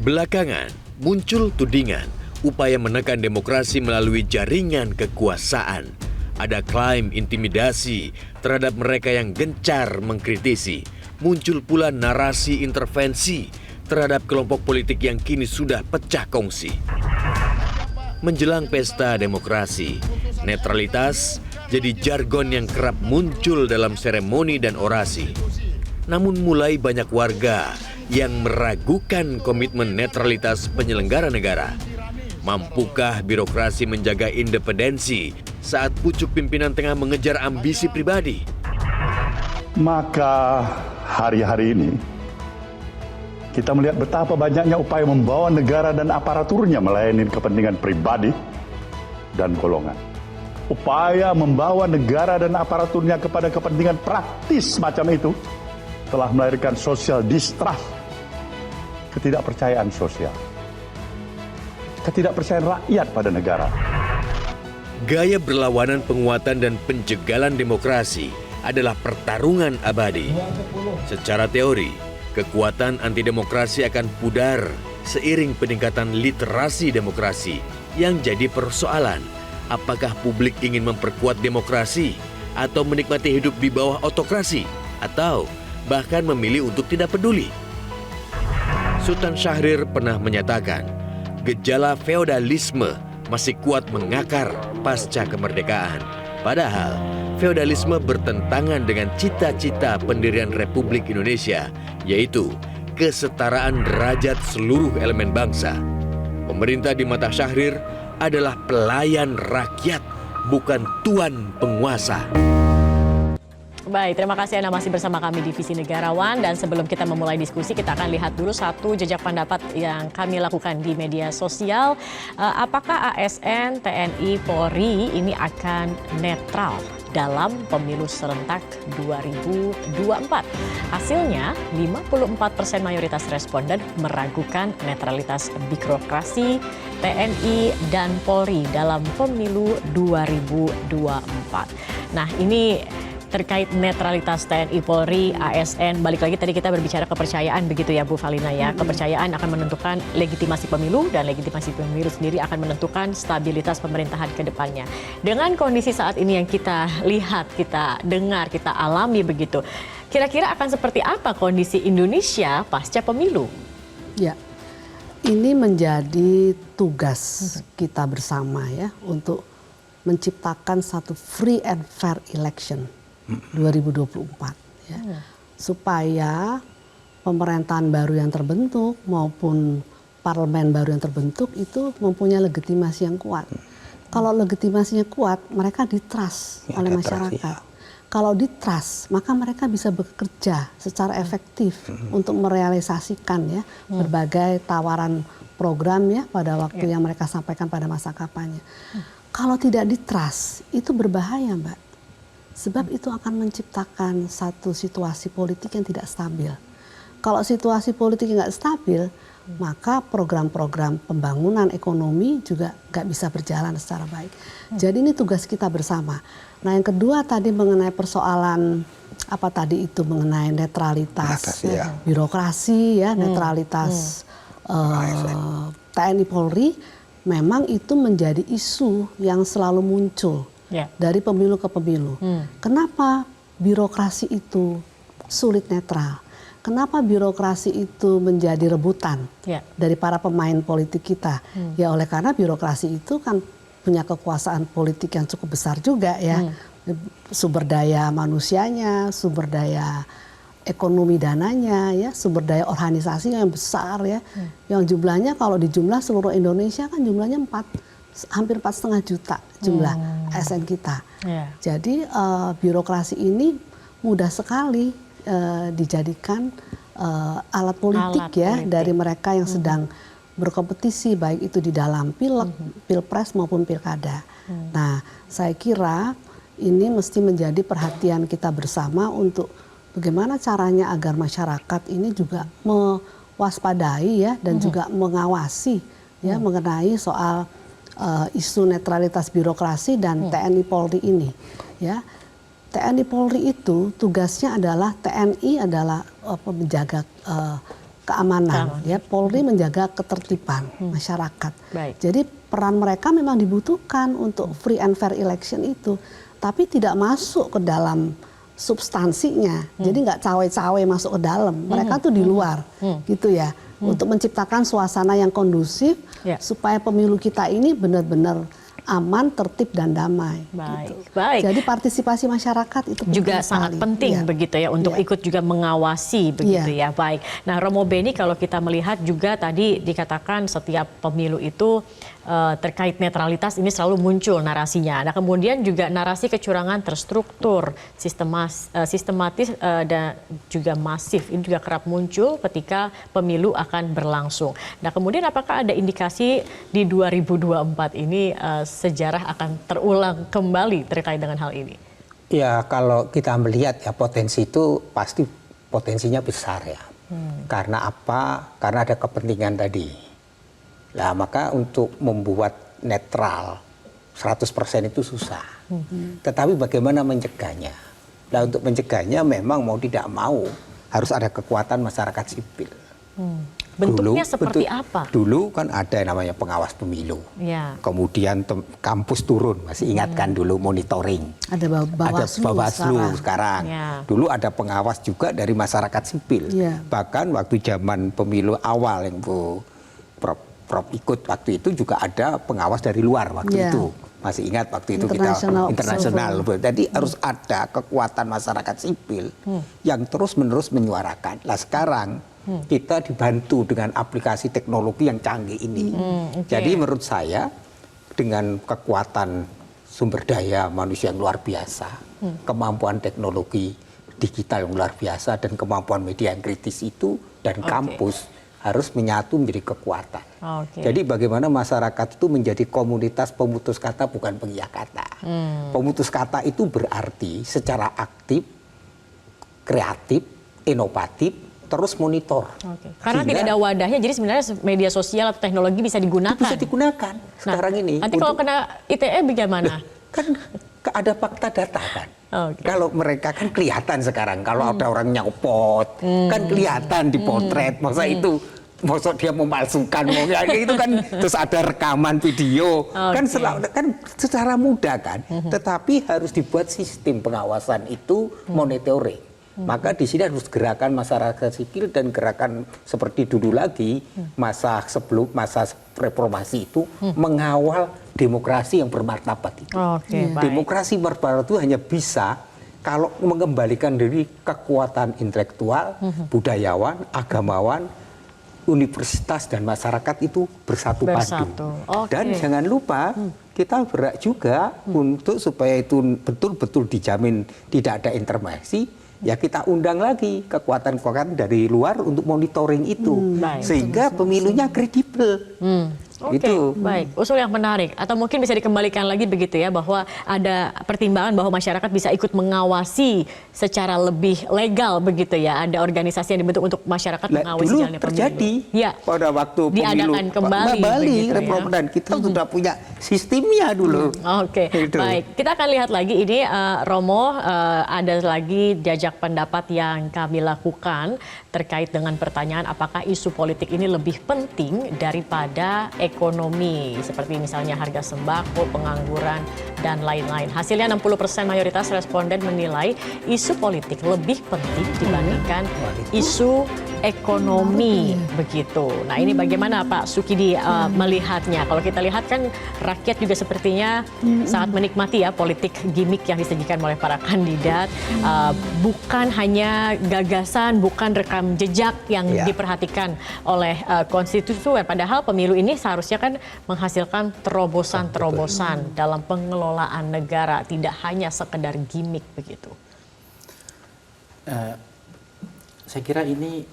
Belakangan muncul tudingan upaya menekan demokrasi melalui jaringan kekuasaan. Ada klaim intimidasi terhadap mereka yang gencar mengkritisi. Muncul pula narasi intervensi terhadap kelompok politik yang kini sudah pecah kongsi. Menjelang pesta demokrasi, netralitas jadi jargon yang kerap muncul dalam seremoni dan orasi. Namun mulai banyak warga yang meragukan komitmen netralitas penyelenggara negara. Mampukah birokrasi menjaga independensi saat pucuk pimpinan tengah mengejar ambisi pribadi? Maka hari-hari ini kita melihat betapa banyaknya upaya membawa negara dan aparaturnya melayani kepentingan pribadi dan golongan. Upaya membawa negara dan aparaturnya kepada kepentingan praktis macam itu telah melahirkan social distrust, ketidakpercayaan sosial, ketidakpercayaan rakyat pada negara. Gaya berlawanan penguatan dan penjegalan demokrasi adalah pertarungan abadi. Secara teori, kekuatan anti-demokrasi akan pudar seiring peningkatan literasi demokrasi. Yang jadi persoalan, apakah publik ingin memperkuat demokrasi atau menikmati hidup di bawah otokrasi atau bahkan memilih untuk tidak peduli? Sultan Syahrir pernah menyatakan, gejala feodalisme masih kuat mengakar pasca kemerdekaan. Padahal feodalisme bertentangan dengan cita-cita pendirian Republik Indonesia, yaitu kesetaraan derajat seluruh elemen bangsa. Pemerintah di mata Syahrir adalah pelayan rakyat, bukan tuan penguasa. Baik, terima kasih Anda masih bersama kami di Visi Negarawan. Dan sebelum kita memulai diskusi, kita akan lihat dulu satu jejak pendapat yang kami lakukan di media sosial. Apakah ASN, TNI, Polri ini akan netral dalam pemilu serentak 2024? Hasilnya, 54% mayoritas responden meragukan netralitas birokrasi TNI dan Polri dalam pemilu 2024. Nah, ini terkait netralitas TNI, Polri, ASN, balik lagi tadi kita berbicara kepercayaan begitu ya Bu Valina ya. Kepercayaan akan menentukan legitimasi pemilu dan legitimasi pemilu sendiri akan menentukan stabilitas pemerintahan ke depannya. Dengan kondisi saat ini yang kita lihat, kita dengar, kita alami begitu, kira-kira akan seperti apa kondisi Indonesia pasca pemilu? Ya, ini menjadi tugas kita bersama ya untuk menciptakan satu free and fair election 2024 ya. Supaya pemerintahan baru yang terbentuk maupun parlemen baru yang terbentuk itu mempunyai legitimasi yang kuat. Kalau legitimasinya kuat, mereka ditrust oleh masyarakat. Kalau ditrust, maka mereka bisa bekerja secara efektif untuk merealisasikan ya berbagai tawaran program ya pada waktu yang mereka sampaikan pada masa kampanye. Kalau tidak ditrust, itu berbahaya Mbak. Sebab itu akan menciptakan satu situasi politik yang tidak stabil. Kalau situasi politik yang nggak stabil, maka program-program pembangunan ekonomi juga nggak bisa berjalan secara baik. Jadi ini tugas kita bersama. Nah yang kedua tadi mengenai persoalan apa tadi itu mengenai netralitas birokrasi ya, netralitas TNI Polri, memang itu menjadi isu yang selalu muncul dari pemilu ke pemilu. Kenapa birokrasi itu sulit netral? Kenapa birokrasi itu menjadi rebutan dari para pemain politik kita? Ya oleh karena birokrasi itu kan punya kekuasaan politik yang cukup besar juga ya. Sumber daya manusianya, sumber daya ekonomi dananya ya, sumber daya organisasinya yang besar ya. Yang jumlahnya kalau dijumlah seluruh Indonesia kan jumlahnya hampir 4,5 juta jumlah ASN kita. Jadi birokrasi ini mudah sekali dijadikan alat politik dari mereka yang sedang berkompetisi baik itu di dalam pilpres maupun pilkada. Nah, saya kira ini mesti menjadi perhatian kita bersama untuk bagaimana caranya agar masyarakat ini juga mewaspadai ya dan juga mengawasi ya mengenai soal isu netralitas birokrasi dan TNI Polri ini ya. TNI Polri itu tugasnya adalah TNI adalah menjaga keamanan. Ya, Polri menjaga ketertiban masyarakat. Baik. Jadi peran mereka memang dibutuhkan untuk free and fair election itu, tapi tidak masuk ke dalam substansinya. Jadi nggak cawe-cawe masuk ke dalam. Mereka tuh di luar, gitu ya. Untuk menciptakan suasana yang kondusif supaya pemilu kita ini benar-benar aman, tertib dan damai. Baik, gitu. baik. Jadi partisipasi masyarakat itu juga penting sangat sekali. penting Iya. begitu ya untuk Iya. ikut juga mengawasi begitu Iya. ya. Baik. Nah, Romo Beni, kalau kita melihat juga tadi dikatakan setiap pemilu itu terkait netralitas ini selalu muncul narasinya. Nah, kemudian juga narasi kecurangan terstruktur, sistematis dan juga masif ini juga kerap muncul ketika pemilu akan berlangsung. Nah, kemudian apakah ada indikasi di 2024 ini sejarah akan terulang kembali terkait dengan hal ini? Ya, kalau kita melihat ya potensi itu pasti potensinya besar ya. Karena apa? Karena ada kepentingan tadi. Nah, maka untuk membuat netral 100% itu susah. Tetapi bagaimana mencegahnya? Nah, untuk mencegahnya memang mau tidak mau harus ada kekuatan masyarakat sipil. Bentuknya seperti apa? Dulu kan ada yang namanya pengawas pemilu. Ya. Kemudian kampus turun, masih ingatkan dulu monitoring. Ada Bawaslu sekarang. Ya. Dulu ada pengawas juga dari masyarakat sipil. Ya. Bahkan waktu zaman pemilu awal yang Bu Prof ikut waktu itu juga ada pengawas dari luar waktu Ya. itu. Masih ingat waktu itu International kita internasional. Jadi harus ada kekuatan masyarakat sipil yang terus-menerus menyuarakan. Lah sekarang kita dibantu dengan aplikasi teknologi yang canggih ini. Jadi menurut saya dengan kekuatan sumber daya manusia yang luar biasa, kemampuan teknologi digital yang luar biasa dan kemampuan media yang kritis itu dan kampus harus menyatu menjadi kekuatan. Jadi bagaimana masyarakat itu menjadi komunitas pemutus kata bukan pengiyak kata. Pemutus kata itu berarti secara aktif, kreatif, inovatif, terus monitor. Karena tidak ada wadahnya, jadi sebenarnya media sosial atau teknologi bisa digunakan. Itu bisa digunakan sekarang ini. Nanti kalau kena ITE bagaimana? Kan ada fakta data kan. Kalau mereka kan kelihatan sekarang. Kalau ada orang nyopot, kan kelihatan di potret. Masa dia memalsukan, itu kan terus ada rekaman video, kan secara mudah kan. Tetapi harus dibuat sistem pengawasan itu monitoring. Maka di sini harus gerakan masyarakat sipil dan gerakan seperti dulu lagi masa reformasi itu mengawal demokrasi yang bermartabat itu. Demokrasi bermartabat itu hanya bisa kalau mengembalikan dari kekuatan intelektual, budayawan, agamawan, universitas dan masyarakat itu bersatu padu. Dan jangan lupa kita berak juga untuk supaya itu betul-betul dijamin tidak ada intervensi. Ya kita undang lagi kekuatan-kekuatan dari luar untuk monitoring itu. Sehingga pemilunya kredibel. Baik, usul yang menarik. Atau mungkin bisa dikembalikan lagi begitu ya, bahwa ada pertimbangan bahwa masyarakat bisa ikut mengawasi secara lebih legal begitu ya. Ada organisasi yang dibentuk untuk masyarakat mengawasi jalannya pemilu. Dulu terjadi pada waktu pemilu. Diadakan kembali reform dan kita sudah punya sistemnya dulu. Baik. Kita akan lihat lagi ini Romo, ada lagi diajak pendapat yang kami lakukan terkait dengan pertanyaan apakah isu politik ini lebih penting daripada ekonomi, seperti misalnya harga sembako, pengangguran, dan lain-lain. Hasilnya 60% mayoritas responden menilai isu politik lebih penting dibandingkan isu ekonomi, begitu. Nah, ini bagaimana Pak Sukidi melihatnya? Kalau kita lihat kan rakyat juga sepertinya sangat menikmati ya politik gimmick yang disajikan oleh para kandidat. Bukan hanya gagasan, bukan rekam jejak yang diperhatikan oleh konstituen. Padahal pemilu ini seharusnya kan menghasilkan terobosan-terobosan dalam pengelolaan negara, tidak hanya sekedar gimmick begitu. Saya kira ini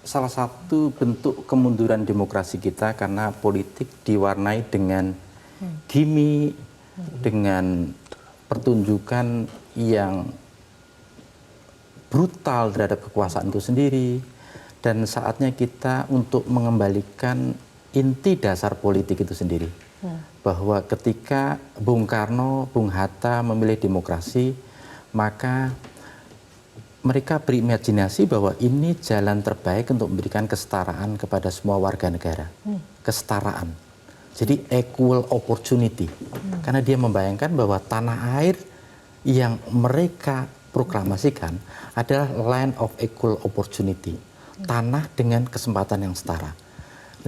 salah satu bentuk kemunduran demokrasi kita karena politik diwarnai dengan gimmick, dengan pertunjukan yang brutal terhadap kekuasaan itu sendiri, dan saatnya kita untuk mengembalikan inti dasar politik itu sendiri. Bahwa ketika Bung Karno, Bung Hatta memilih demokrasi, maka mereka berimajinasi bahwa ini jalan terbaik untuk memberikan kesetaraan kepada semua warga negara. Kesetaraan. Jadi equal opportunity. Karena dia membayangkan bahwa tanah air yang mereka proklamasikan adalah land of equal opportunity. Tanah dengan kesempatan yang setara.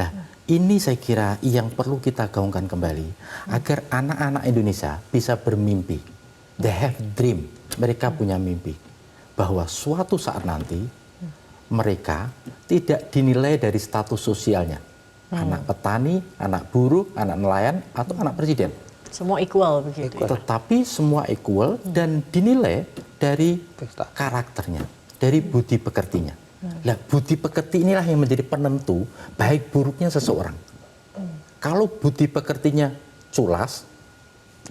Nah, ini saya kira yang perlu kita gaungkan kembali agar anak-anak Indonesia bisa bermimpi. They have dream. Mereka punya mimpi. Bahwa suatu saat nanti mereka tidak dinilai dari status sosialnya. Anak petani, anak buruh, anak nelayan, atau anak presiden. Semua equal begitu. Tetapi semua equal dan dinilai dari karakternya, dari budi pekertinya. Nah, budi pekerti inilah yang menjadi penentu baik buruknya seseorang. Kalau budi pekertinya culas,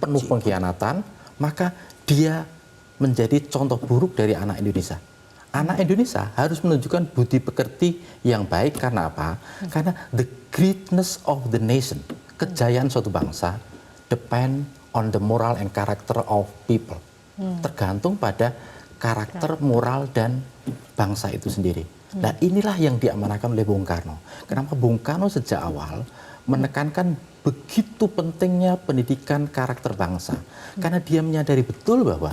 penuh pengkhianatan, maka dia menjadi contoh buruk dari anak Indonesia. Anak Indonesia harus menunjukkan budi pekerti yang baik karena apa? Karena the greatness of the nation, kejayaan suatu bangsa depend on the moral and character of people. Tergantung pada karakter, moral, dan bangsa itu sendiri. Nah, inilah yang diamanahkan oleh Bung Karno. Kenapa Bung Karno sejak awal menekankan begitu pentingnya pendidikan karakter bangsa. Karena dia menyadari betul bahwa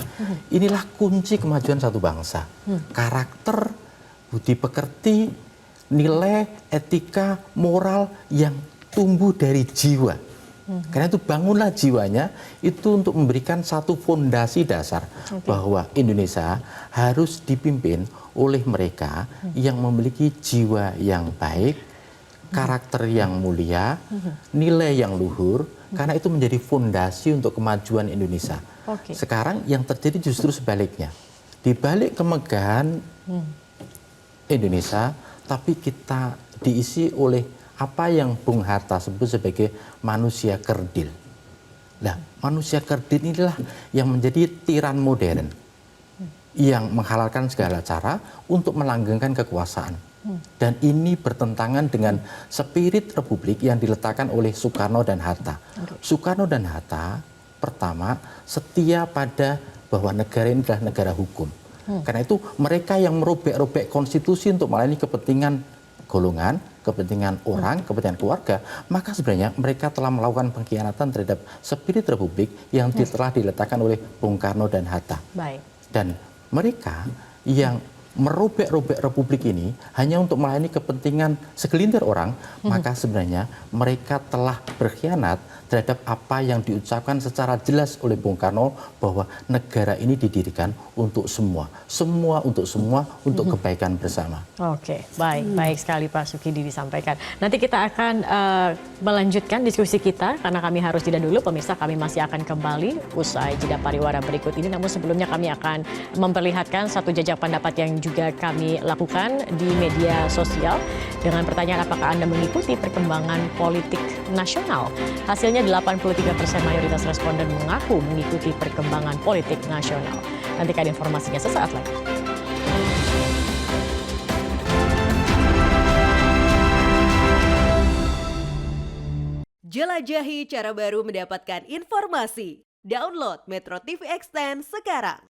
inilah kunci kemajuan satu bangsa. Karakter, budi pekerti, nilai, etika, moral yang tumbuh dari jiwa. Karena itu bangunlah jiwanya itu untuk memberikan satu fondasi dasar bahwa Indonesia harus dipimpin oleh mereka yang memiliki jiwa yang baik, karakter yang mulia, nilai yang luhur, karena itu menjadi fondasi untuk kemajuan Indonesia. Sekarang yang terjadi justru sebaliknya. Di balik kemegahan Indonesia, tapi kita diisi oleh apa yang Bung Hatta sebut sebagai manusia kerdil. Nah, manusia kerdil inilah yang menjadi tiran modern, yang menghalalkan segala cara untuk melanggengkan kekuasaan. Dan ini bertentangan dengan spirit republik yang diletakkan oleh Soekarno dan Hatta. Soekarno dan Hatta pertama setia pada bahwa negara ini adalah negara hukum. Karena itu mereka yang merobek-robek konstitusi untuk melayani kepentingan golongan, kepentingan orang, kepentingan keluarga, maka sebenarnya mereka telah melakukan pengkhianatan terhadap spirit republik yang telah diletakkan oleh Bung Karno dan Hatta. Dan mereka yang merobek-robek republik ini hanya untuk melayani kepentingan segelintir orang, maka sebenarnya mereka telah berkhianat terhadap apa yang diucapkan secara jelas oleh Bung Karno bahwa negara ini didirikan untuk semua. Semua untuk semua, untuk kebaikan bersama. Oke, baik sekali Pak Sukidi disampaikan. Nanti kita akan melanjutkan diskusi kita karena kami harus jeda dulu. Pemirsa, kami masih akan kembali usai jeda pariwara berikut ini. Namun sebelumnya kami akan memperlihatkan satu jajak pendapat yang juga kami lakukan di media sosial dengan pertanyaan apakah Anda mengikuti perkembangan politik nasional. Hasilnya 83% mayoritas responden mengaku mengikuti perkembangan politik nasional. Nantikan informasinya sesaat lagi. Jelajahi cara baru mendapatkan informasi. Download Metro TV Extend sekarang.